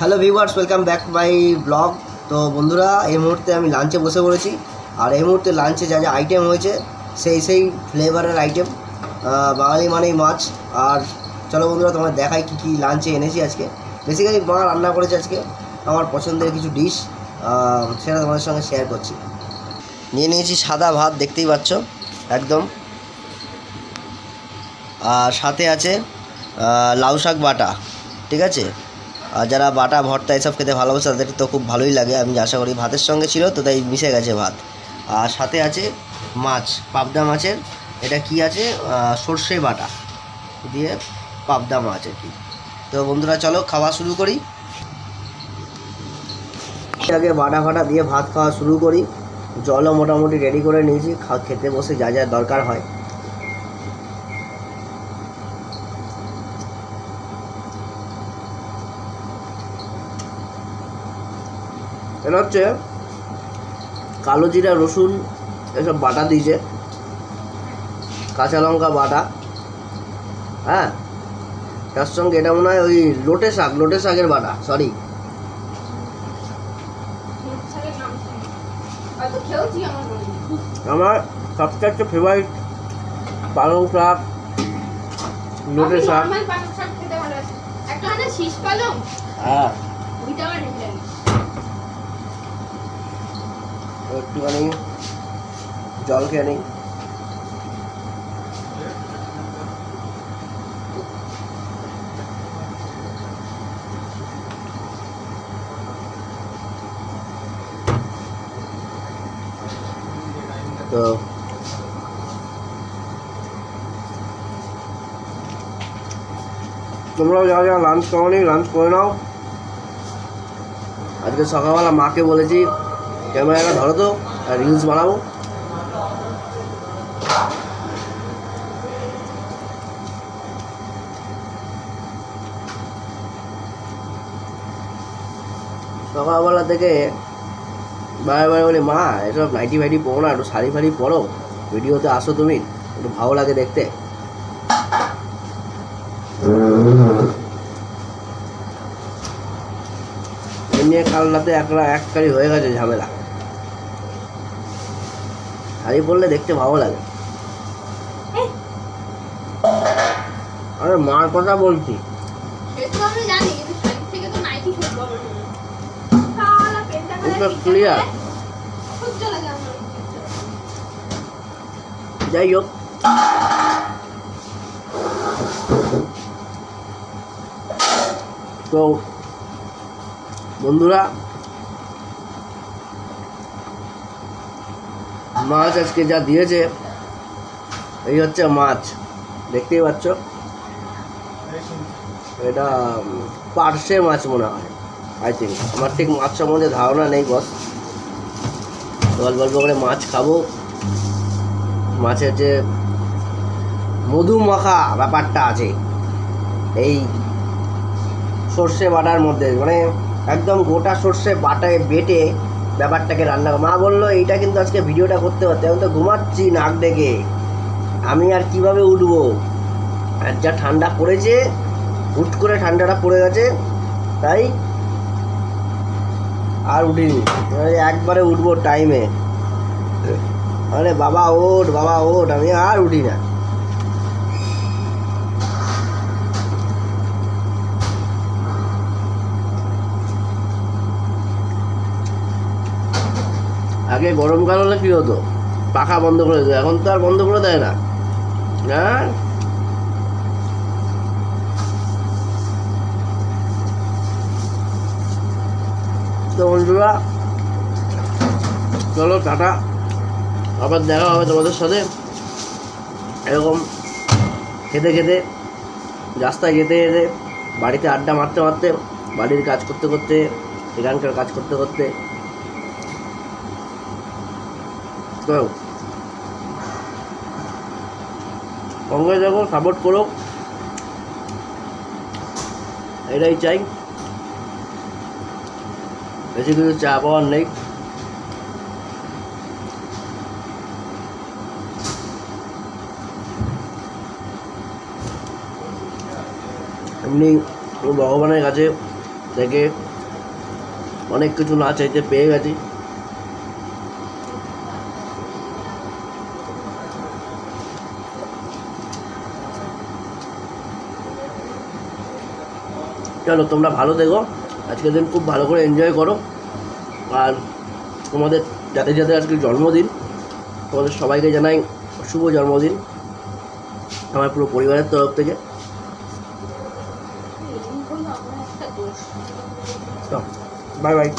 Hello viewers, welcome back my blog. তো বন্ধুরা, এই মুহূর্তে আমি লাঞ্চে বসে পড়েছি। আর এই মুহূর্তে লাঞ্চে যা যা আইটেম হয়েছে সেই ফ্লেভারের আইটেম। বাঙালি মানেই মাছ। আর চলো বন্ধুরা, তোমার দেখাই কী কী লাঞ্চে এনেছি আজকে। বেসিক্যালি মা রান্না করেছে আজকে আমার পছন্দের কিছু ডিশ, সেটা তোমাদের সঙ্গে শেয়ার করছি। নিয়ে নিয়েছি সাদা ভাত, দেখতেই পাচ্ছ একদম। আর সাথে আছে লাউ শাক বাটা, ঠিক আছে। আর যারা বাটা ভর্তা এসব খেতে ভালোবাসে তাদের তো খুব ভালোই লাগে, আমি আশা করি। ভাতের সঙ্গে ছিল তো তাই মিশে গেছে ভাত। আর সাথে আছে মাছ, পাবদা মাছের, এটা কি আছে, সর্ষে বাটা দিয়ে পাবদা মাছ আর কি। তো বন্ধুরা চলো খাওয়া শুরু করি। আগে বাটা ফাটা দিয়ে ভাত খাওয়া শুরু করি। জলও মোটামুটি রেডি করে নিয়েছি, খেতে বসে যা যা দরকার হয়। এটা হচ্ছে কালো জিরা, রসুন এসব বাটা দিয়েছে, কাঁচা লঙ্কা বাটা। হ্যাঁ, তার সঙ্গে এটা মনে হয় ওই লোটে শাকের বাটা, সরি। আমার সবচেয়ে ফেভারিট পালং শাক, লোটে শাক। হ্যাঁ, একটুখানি জল খেয়ে নিই। তো তোমরাও যারা যারা লাঞ্চ করোনি লাঞ্চ করে নাও। আজকে সকালবেলা মাকে বলেছি ক্যামেরাটা ধরো তো, আর রিলস বানাবো। সকালবেলা থেকে বারে বারে বলি, মা এসব নাইটি ফাইটি পরো না, একটু শাড়ি ফাড়ি পরো, ভিডিওতে আসো তুমি, একটু ভালো লাগে দেখতে। নিয়ে কাল রাতে এক কারি হয়ে গেছে ঝামেলা। শাড়ি পরলে দেখতে ভালো লাগে। আরে মার কথা বলছি। ক্লিয়ার। যাই হোক, তো বন্ধুরা, মাছ আজকে যা দিয়েছে, এই হচ্ছে মাছ, দেখতেই পাচ্ছ। এটা পার্শে মাছ মনে হয়, আই থিঙ্ক। আমার ঠিক মাছ সম্বন্ধে ধারণা নেই বস। গল্প গল্প করে মাছ খাবো। মাছের যে মধু মাখা ব্যাপারটা আছে এই সর্ষে বাটার মধ্যে, মানে একদম গোটা সর্ষে বাটায় বেটে ব্যাপারটাকে রান্না। মা বললো এইটা কিন্তু আজকে ভিডিওটা করতে পারতে, আমি তো ঘুমাচ্ছি নাক ডেকে, আমি আর কিভাবে উঠবো। আর যা ঠান্ডা পড়েছে, হুট করে ঠান্ডাটা পড়ে গেছে, তাই আর উঠিনি। একবারে উঠবো টাইমে। আরে বাবা ওঠ, বাবা ওঠ, আমি আর উঠি না। আগে গরমকাল হলে কী হতো, পাখা বন্ধ করে দিত, এখন তো আর বন্ধ করে দেয় না। হ্যাঁ, তো বন্ধুরা চলো টাটা, আবার দেখা হবে তোমাদের সাথে এরকম খেতে খেতে, রাস্তায় যেতে যেতে, বাড়িতে আড্ডা মারতে মারতে, বাড়ির কাজ করতে করতে, এখানকার কাজ করতে করতে। তো সঙ্গে দেখো, সাপোর্ট করো, এটাই চাই। বেশি কিছু চা পাওয়ার নেই। এমনি ভগবানের কাছে থেকে অনেক কিছু না চাইতে পেয়ে গেছি। চলো তোমরা ভালো থেকো, আজকের দিন খুব ভালো করে এনজয় করো। আর তোমাদের যাদের যাদের আজকে জন্মদিন, তোমাদের সবাইকে জানাই শুভ জন্মদিন আমার পুরো পরিবারের তরফ থেকে। Bye bye.